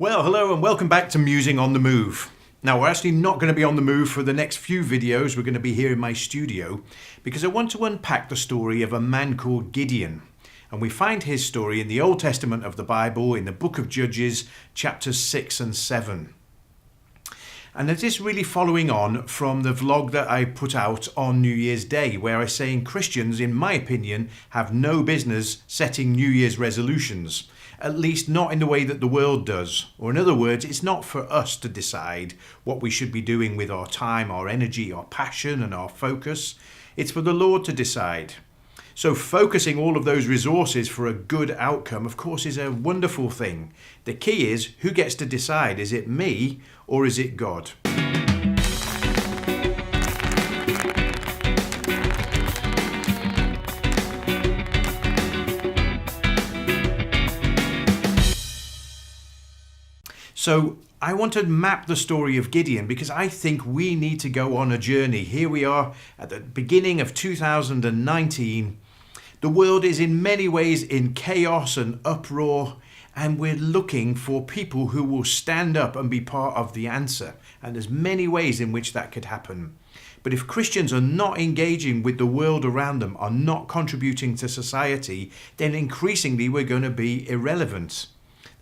Well, hello and welcome back to Musing on the Move. Now, we're actually not going to be on the move for the next few videos. We're going to be here in my studio because I want to unpack the story of a man called Gideon. And we find his story in the Old Testament of the Bible, in the book of Judges, chapters 6 and 7. And it is really following on from the vlog that I put out on New Year's Day, where I say Christians, in my opinion, have no business setting New Year's resolutions. At least not in the way that the world does. Or in other words, it's not for us to decide what we should be doing with our time, our energy, our passion and our focus. It's for the Lord to decide. So focusing all of those resources for a good outcome, of course, is a wonderful thing. The key is, who gets to decide? Is it me or is it God? So I want to map the story of Gideon because I think we need to go on a journey. Here we are at the beginning of 2019. The world is in many ways in chaos and uproar, and we're looking for people who will stand up and be part of the answer. And there's many ways in which that could happen. But if Christians are not engaging with the world around them, are not contributing to society, then increasingly we're going to be irrelevant.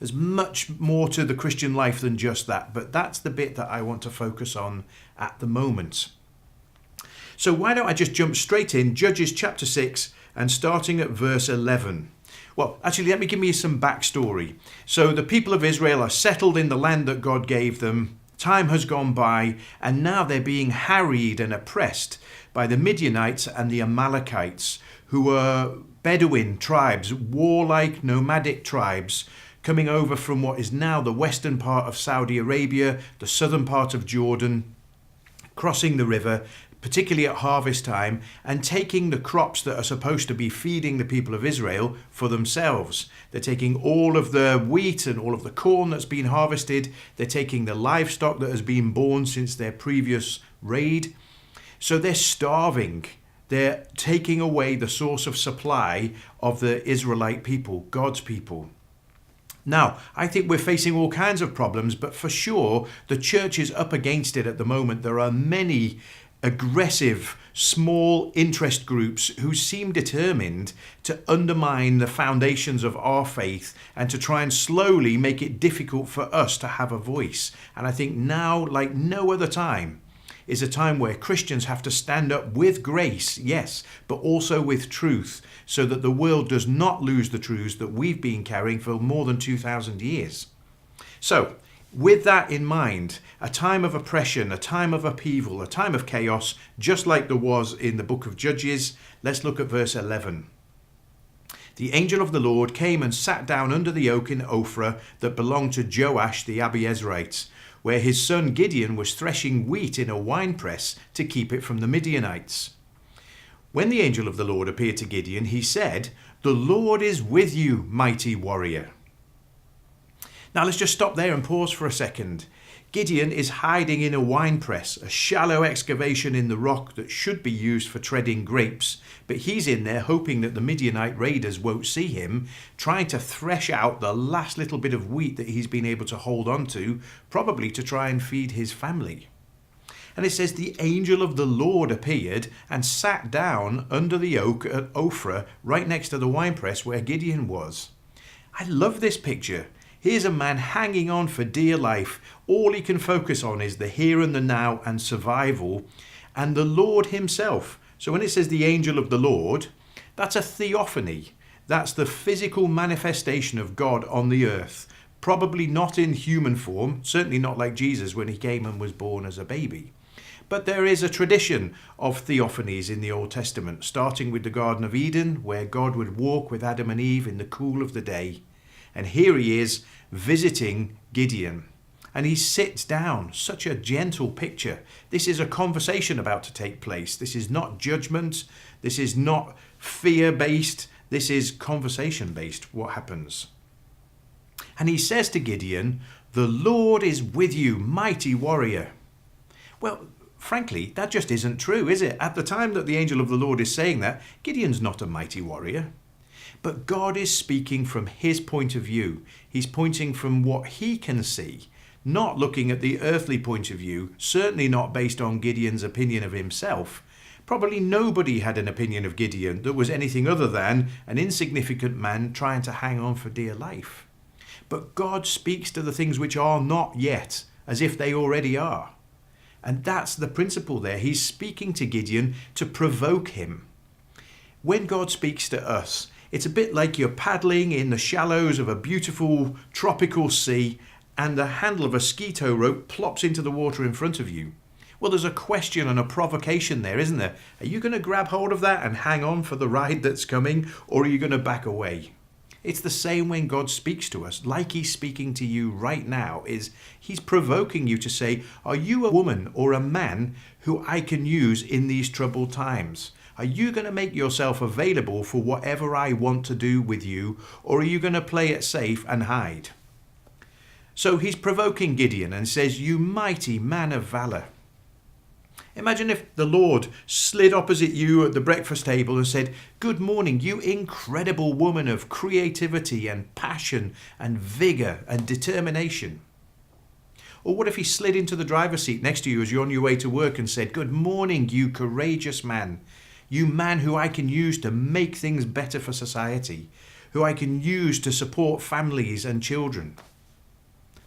There's much more to the Christian life than just that, but that's the bit that I want to focus on at the moment. So why don't I just jump straight in, Judges chapter 6 and starting at verse 11. Well, actually, let me give you some backstory. So the people of Israel are settled in the land that God gave them. Time has gone by, and now they're being harried and oppressed by the Midianites and the Amalekites, who are Bedouin tribes, warlike nomadic tribes, coming over from what is now the western part of Saudi Arabia, the southern part of Jordan, crossing the river, particularly at harvest time, and taking the crops that are supposed to be feeding the people of Israel for themselves. They're taking all of the wheat and all of the corn that's been harvested. They're taking the livestock that has been born since their previous raid. So they're starving. They're taking away the source of supply of the Israelite people, God's people. Now, I think we're facing all kinds of problems, but for sure, the church is up against it at the moment. There are many aggressive, small interest groups who seem determined to undermine the foundations of our faith and to try and slowly make it difficult for us to have a voice. And I think now, like no other time, is a time where Christians have to stand up with grace, yes, but also with truth, so that the world does not lose the truths that we've been carrying for more than 2,000 years. So, with that in mind, a time of oppression, a time of upheaval, a time of chaos, just like there was in the book of Judges, let's look at verse 11. The angel of the Lord came and sat down under the oak in Ophrah that belonged to Joash the Abiezrite, where his son Gideon was threshing wheat in a winepress to keep it from the Midianites. When the angel of the Lord appeared to Gideon, he said, "The Lord is with you, mighty warrior." Now let's just stop there and pause for a second. Gideon is hiding in a winepress, a shallow excavation in the rock that should be used for treading grapes, but he's in there hoping that the Midianite raiders won't see him, trying to thresh out the last little bit of wheat that he's been able to hold on to, probably to try and feed his family. And it says the angel of the Lord appeared and sat down under the oak at Ophrah, right next to the winepress where Gideon was. I love this picture. Here's a man hanging on for dear life. All he can focus on is the here and the now and survival, and the Lord himself. So when it says the angel of the Lord, that's a theophany. That's the physical manifestation of God on the earth. Probably not in human form, certainly not like Jesus when he came and was born as a baby. But there is a tradition of theophanies in the Old Testament, starting with the Garden of Eden, where God would walk with Adam and Eve in the cool of the day. And here he is visiting Gideon. And he sits down. Such a gentle picture. This is a conversation about to take place. This is not judgment. This is not fear-based. This is conversation-based, what happens. And he says to Gideon, "The Lord is with you, mighty warrior." Well, frankly, that just isn't true, is it? At the time that the angel of the Lord is saying that, Gideon's not a mighty warrior. But God is speaking from his point of view. He's pointing from what he can see, not looking at the earthly point of view, certainly not based on Gideon's opinion of himself. Probably nobody had an opinion of Gideon that was anything other than an insignificant man trying to hang on for dear life. But God speaks to the things which are not yet, as if they already are. And that's the principle there. He's speaking to Gideon to provoke him. When God speaks to us, it's a bit like you're paddling in the shallows of a beautiful tropical sea and the handle of a ski tow rope plops into the water in front of you. Well, there's a question and a provocation there, isn't there? Are you going to grab hold of that and hang on for the ride that's coming, or are you going to back away? It's the same when God speaks to us, like he's speaking to you right now, he's provoking you to say, are you a woman or a man who I can use in these troubled times? Are you going to make yourself available for whatever I want to do with you, or are you going to play it safe and hide? So he's provoking Gideon and says, you mighty man of valor. Imagine if the Lord slid opposite you at the breakfast table and said, good morning, you incredible woman of creativity and passion and vigor and determination. Or what if he slid into the driver's seat next to you as you're on your way to work and said, good morning, you courageous man. You man who I can use to make things better for society, who I can use to support families and children.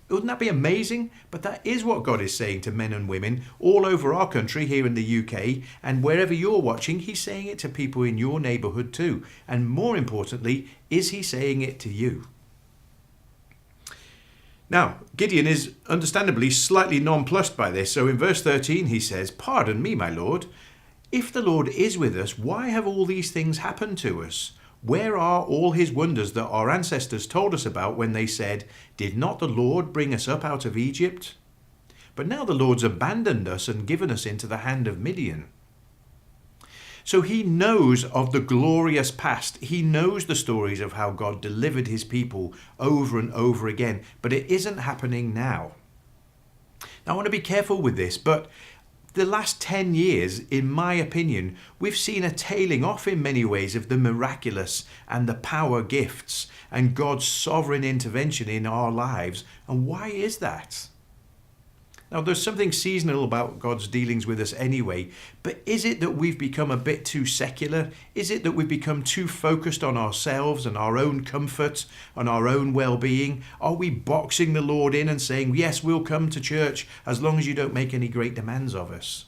Wouldn't that be amazing? But that is what God is saying to men and women all over our country here in the UK, and wherever you're watching, he's saying it to people in your neighbourhood too. And more importantly, is he saying it to you? Now, Gideon is understandably slightly nonplussed by this, so in verse 13 he says, pardon me, my Lord. If the Lord is with us, why have all these things happened to us? Where are all his wonders that our ancestors told us about when they said, did not the Lord bring us up out of Egypt? But now the Lord's abandoned us and given us into the hand of Midian. So he knows of the glorious past. He knows the stories of how God delivered his people over and over again, but it isn't happening now. Now, I want to be careful with this, but the last 10 years, in my opinion, we've seen a tailing off in many ways of the miraculous and the power gifts and God's sovereign intervention in our lives. And why is that? Now, there's something seasonal about God's dealings with us anyway, but is it that we've become a bit too secular? Is it that we've become too focused on ourselves and our own comfort and our own well-being? Are we boxing the Lord in and saying, yes, we'll come to church as long as you don't make any great demands of us?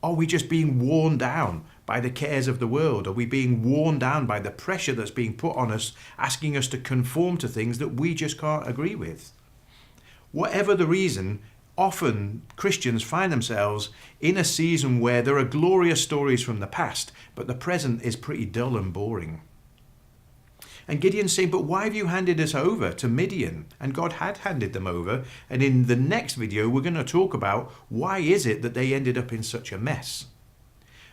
Are we just being worn down by the cares of the world? Are we being worn down by the pressure that's being put on us, asking us to conform to things that we just can't agree with? Whatever the reason, often Christians find themselves in a season where there are glorious stories from the past, but the present is pretty dull and boring. And Gideon's saying, but why have you handed us over to Midian? And God had handed them over. And in the next video, we're going to talk about why is it that they ended up in such a mess.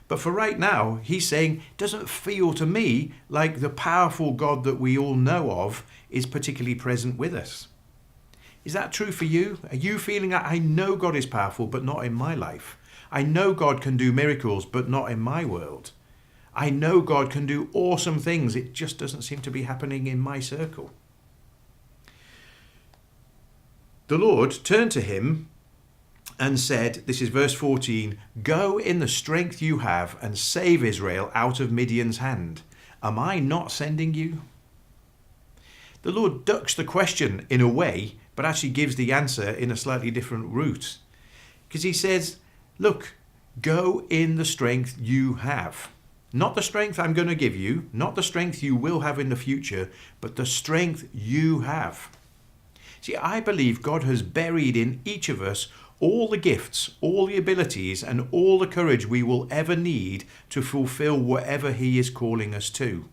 But for right now, he's saying, it doesn't feel to me like the powerful God that we all know of is particularly present with us. Is that true for you? Are you feeling that I know God is powerful, but not in my life? I know God can do miracles, but not in my world. I know God can do awesome things. It just doesn't seem to be happening in my circle. The Lord turned to him and said, this is verse 14, go in the strength you have and save Israel out of Midian's hand. Am I not sending you? The Lord ducks the question in a way, but actually gives the answer in a slightly different route. Because he says, look, go in the strength you have. Not the strength I'm going to give you, not the strength you will have in the future, but the strength you have. See, I believe God has buried in each of us all the gifts, all the abilities, and all the courage we will ever need to fulfill whatever he is calling us to.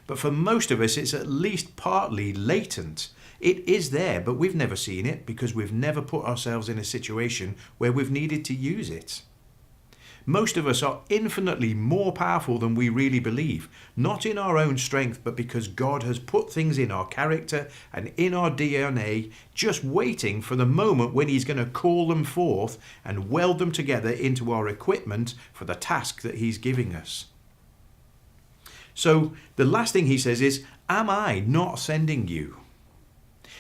But for most of us, it's at least partly latent. It is there, but we've never seen it because we've never put ourselves in a situation where we've needed to use it. Most of us are infinitely more powerful than we really believe, not in our own strength, but because God has put things in our character and in our DNA, just waiting for the moment when he's going to call them forth and weld them together into our equipment for the task that he's giving us. So the last thing he says is, am I not sending you?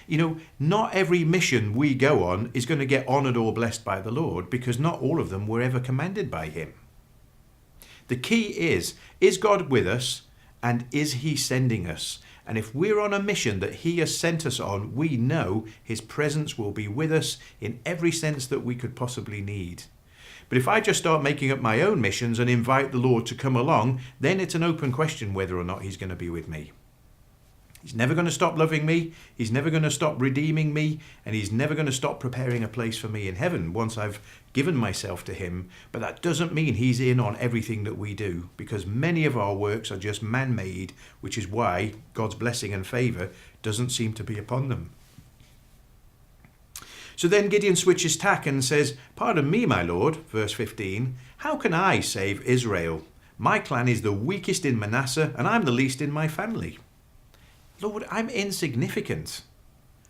You know, not every mission we go on is going to get honoured or blessed by the Lord, because not all of them were ever commanded by him. The key is God with us, and is he sending us? And if we're on a mission that he has sent us on, we know his presence will be with us in every sense that we could possibly need. But if I just start making up my own missions and invite the Lord to come along, then it's an open question whether or not he's going to be with me. He's never going to stop loving me, he's never going to stop redeeming me, and he's never going to stop preparing a place for me in heaven once I've given myself to him. But that doesn't mean he's in on everything that we do, because many of our works are just man-made, which is why God's blessing and favour doesn't seem to be upon them. So then Gideon switches tack and says, "Pardon me, my lord," verse 15, "how can I save Israel? My clan is the weakest in Manasseh, and I'm the least in my family." Lord, I'm insignificant.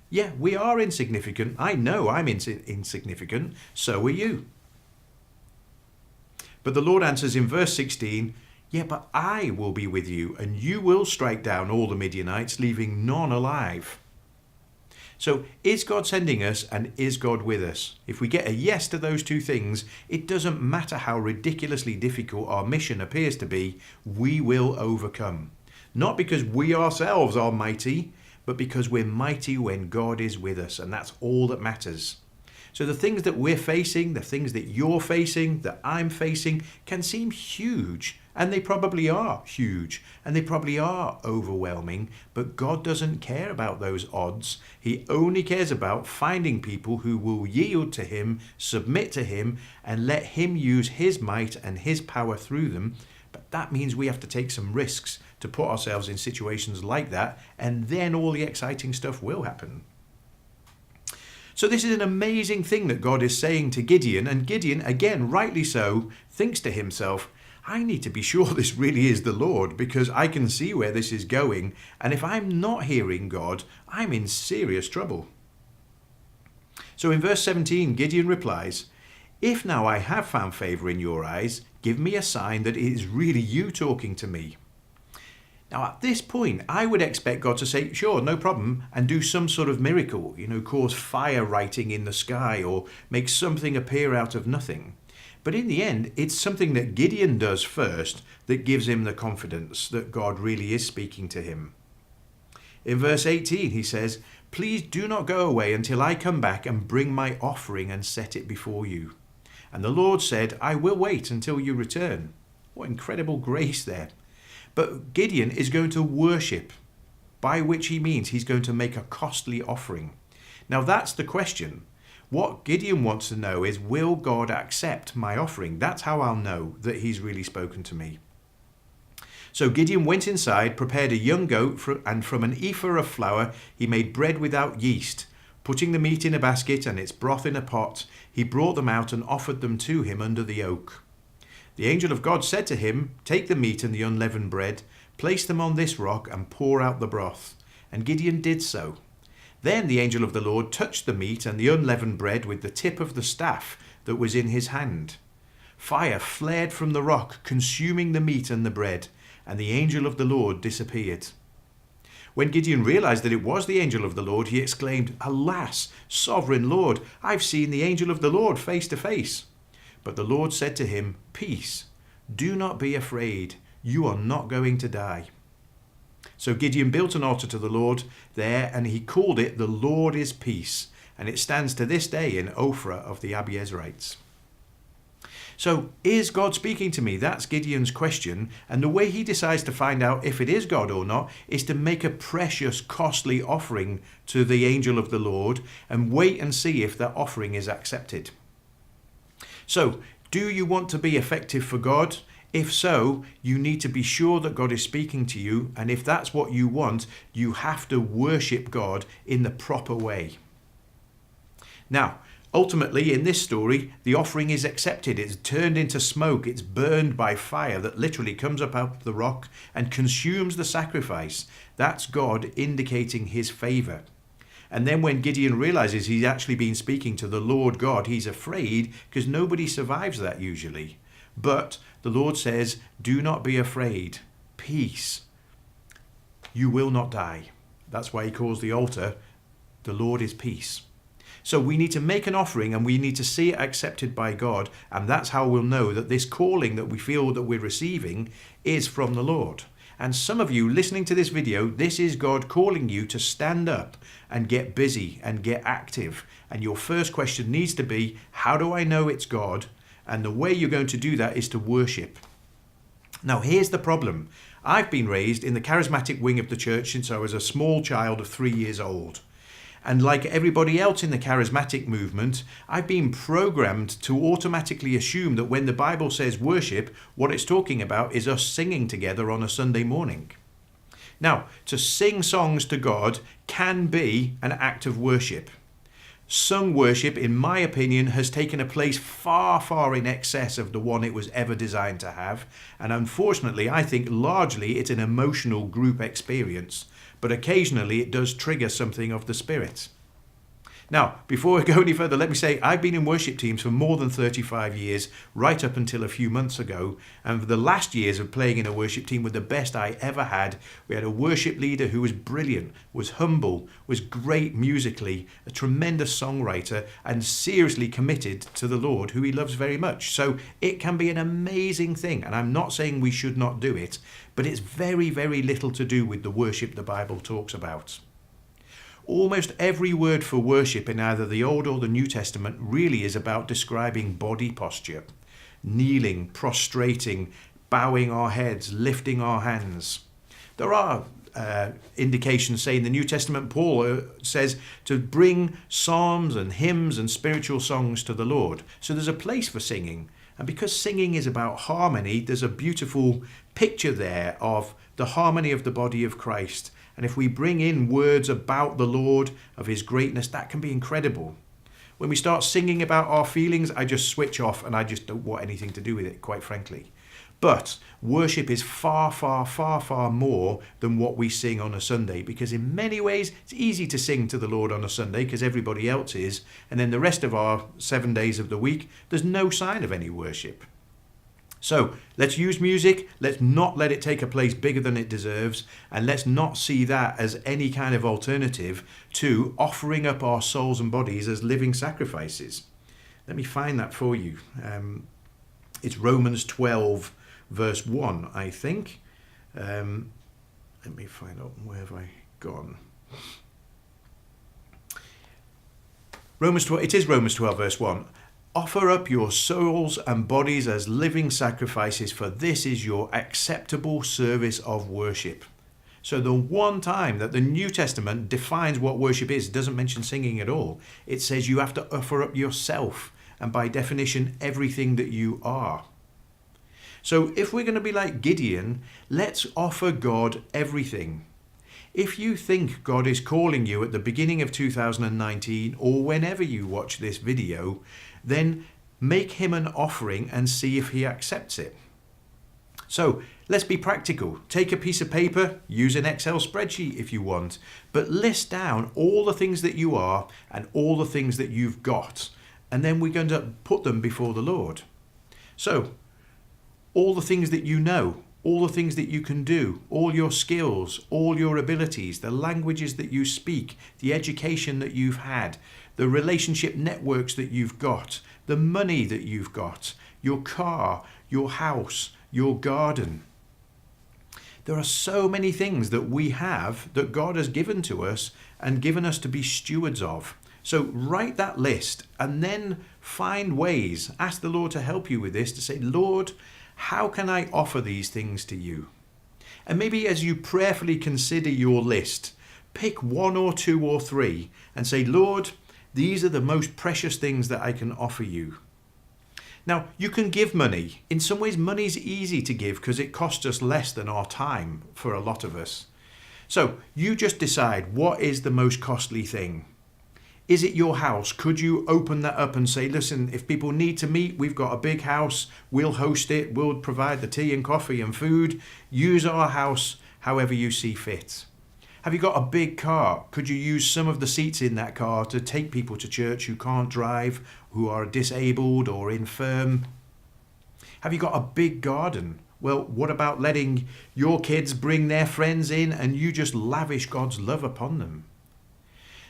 Yeah, we are insignificant. I know I'm insignificant. So are you. But the Lord answers in verse 16, "Yeah, but I will be with you, and you will strike down all the Midianites, leaving none alive." So is God sending us, and is God with us? If we get a yes to those two things, it doesn't matter how ridiculously difficult our mission appears to be, we will overcome. Not because we ourselves are mighty, but because we're mighty when God is with us, and that's all that matters. So the things that we're facing, the things that you're facing, that I'm facing, can seem huge, and they probably are huge, and they probably are overwhelming, but God doesn't care about those odds. He only cares about finding people who will yield to him, submit to him, and let him use his might and his power through them. But that means we have to take some risks to put ourselves in situations like that, and then all the exciting stuff will happen. So this is an amazing thing that God is saying to Gideon, and Gideon, again, rightly so, thinks to himself, I need to be sure this really is the Lord, because I can see where this is going, and if I'm not hearing God, I'm in serious trouble. So in verse 17, Gideon replies, "If now I have found favour in your eyes, give me a sign that it is really you talking to me." Now at this point, I would expect God to say, sure, no problem, and do some sort of miracle, cause fire writing in the sky or make something appear out of nothing. But in the end, it's something that Gideon does first that gives him the confidence that God really is speaking to him. In verse 18, he says, "Please do not go away until I come back and bring my offering and set it before you." And the Lord said, "I will wait until you return." What incredible grace there. But Gideon is going to worship, by which he means he's going to make a costly offering. Now that's the question. What Gideon wants to know is, will God accept my offering? That's how I'll know that he's really spoken to me. So Gideon went inside, prepared a young goat, and from an ephah of flour he made bread without yeast. Putting the meat in a basket and its broth in a pot, he brought them out and offered them to him under the oak. The angel of God said to him, "Take the meat and the unleavened bread, place them on this rock and pour out the broth." And Gideon did so. Then the angel of the Lord touched the meat and the unleavened bread with the tip of the staff that was in his hand. Fire flared from the rock, consuming the meat and the bread, and the angel of the Lord disappeared. When Gideon realized that it was the angel of the Lord, he exclaimed, "Alas, sovereign Lord, I've seen the angel of the Lord face to face." But the Lord said to him, "Peace, do not be afraid, you are not going to die." So Gideon built an altar to the Lord there, and he called it "The Lord is Peace," and it stands to this day in Ophrah of the Abiezrites. So, is God speaking to me? That's Gideon's question, and the way he decides to find out if it is God or not is to make a precious, costly offering to the angel of the Lord and wait and see if that offering is accepted. So, do you want to be effective for God? If so, you need to be sure that God is speaking to you, and if that's what you want, you have to worship God in the proper way. Now, ultimately, in this story, the offering is accepted. It's turned into smoke. It's burned by fire that literally comes up out of the rock and consumes the sacrifice. That's God indicating his favour. And then when Gideon realizes he's actually been speaking to the Lord God, he's afraid because nobody survives that usually. But the Lord says, "Do not be afraid. Peace." You will not die. That's why he calls the altar, the Lord is peace. So we need to make an offering and we need to see it accepted by God. And that's how we'll know that this calling that we feel that we're receiving is from the Lord. And some of you listening to this video, this is God calling you to stand up and get busy and get active. And your first question needs to be, how do I know it's God? And the way you're going to do that is to worship. Now, here's the problem. I've been raised in the charismatic wing of the church since I was a small child of 3 years old. And like everybody else in the charismatic movement, I've been programmed to automatically assume that when the Bible says worship, what it's talking about is us singing together on a Sunday morning. Now, to sing songs to God can be an act of worship. Sung worship, in my opinion, has taken a place far, far in excess of the one it was ever designed to have. And unfortunately, I think largely it's an emotional group experience. But occasionally it does trigger something of the spirit. Now, before I go any further, let me say I've been in worship teams for more than 35 years, right up until a few months ago. And the last years of playing in a worship team were the best I ever had. We had a worship leader who was brilliant, was humble, was great musically, a tremendous songwriter, and seriously committed to the Lord, who he loves very much. So it can be an amazing thing. And I'm not saying we should not do it, but it's very, very little to do with the worship the Bible talks about. Almost every word for worship in either the Old or the New Testament really is about describing body posture, kneeling, prostrating, bowing our heads, lifting our hands. There are indications, say in the New Testament, Paul says to bring psalms and hymns and spiritual songs to the Lord. So there's a place for singing. And because singing is about harmony, there's a beautiful picture there of the harmony of the body of Christ. And if we bring in words about the Lord, of his greatness, that can be incredible. When we start singing about our feelings, I just switch off and I just don't want anything to do with it, quite frankly. But worship is far, far, far, far more than what we sing on a Sunday, because in many ways it's easy to sing to the Lord on a Sunday because everybody else is. And then the rest of our 7 days of the week, there's no sign of any worship. So let's use music, let's not let it take a place bigger than it deserves, and let's not see that as any kind of alternative to offering up our souls and bodies as living sacrifices. Let me find that for you. It's Romans 12 verse 1, I think. Let me find out, where have I gone? Romans 12, it is Romans 12 verse 1. Offer up your souls and bodies as living sacrifices, for this is your acceptable service of worship. So the one time that the New Testament defines what worship is, it doesn't mention singing at all. It says you have to offer up yourself, and by definition, everything that you are. So if we're going to be like Gideon, let's offer God everything. If you think God is calling you at the beginning of 2019, or whenever you watch this video, then make him an offering and see if he accepts it. So let's be practical. Take a piece of paper, use an Excel spreadsheet if you want, but list down all the things that you are and all the things that you've got. And then we're going to put them before the Lord. So all the things that you know, all the things that you can do, all your skills, all your abilities, the languages that you speak, the education that you've had, the relationship networks that you've got, the money that you've got, your car, your house, your garden. There are so many things that we have that God has given to us and given us to be stewards of. So write that list and then find ways, ask the Lord to help you with this, to say, Lord, how can I offer these things to you? And maybe as you prayerfully consider your list, pick 1 or 2 or 3 and say, Lord, these are the most precious things that I can offer you. Now, you can give money. In some ways, money's easy to give because it costs us less than our time for a lot of us. So you just decide, what is the most costly thing? Is it your house? Could you open that up and say, listen, if people need to meet, we've got a big house, we'll host it, we'll provide the tea and coffee and food. Use our house however you see fit. Have you got a big car? Could you use some of the seats in that car to take people to church who can't drive, who are disabled or infirm? Have you got a big garden? Well, what about letting your kids bring their friends in and you just lavish God's love upon them?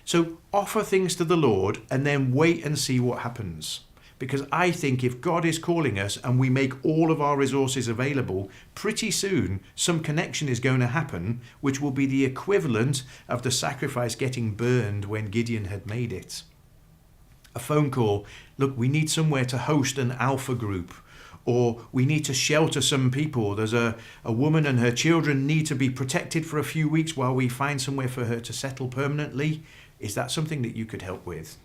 So offer things to the Lord and then wait and see what happens. Because I think if God is calling us and we make all of our resources available, pretty soon some connection is going to happen, which will be the equivalent of the sacrifice getting burned when Gideon had made it. A phone call, look, we need somewhere to host an alpha group, or we need to shelter some people. There's a woman and her children need to be protected for a few weeks while we find somewhere for her to settle permanently. Is that something that you could help with?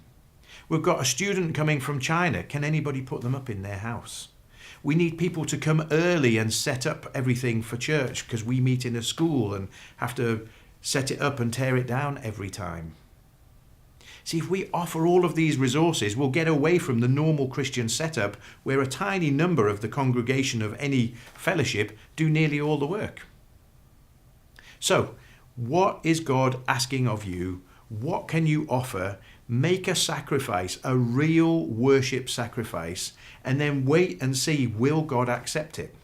We've got a student coming from China. Can anybody put them up in their house? We need people to come early and set up everything for church because we meet in a school and have to set it up and tear it down every time. See, if we offer all of these resources, we'll get away from the normal Christian setup where a tiny number of the congregation of any fellowship do nearly all the work. So, what is God asking of you? What can you offer? Make a sacrifice, a real worship sacrifice, and then wait and see, will God accept it?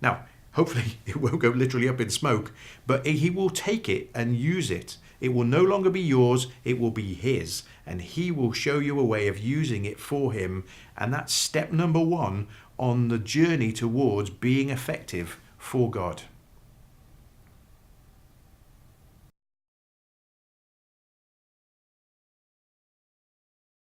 Now, hopefully it won't go literally up in smoke, but he will take it and use it. It will no longer be yours, it will be his, and he will show you a way of using it for him. And that's step number 1 on the journey towards being effective for God.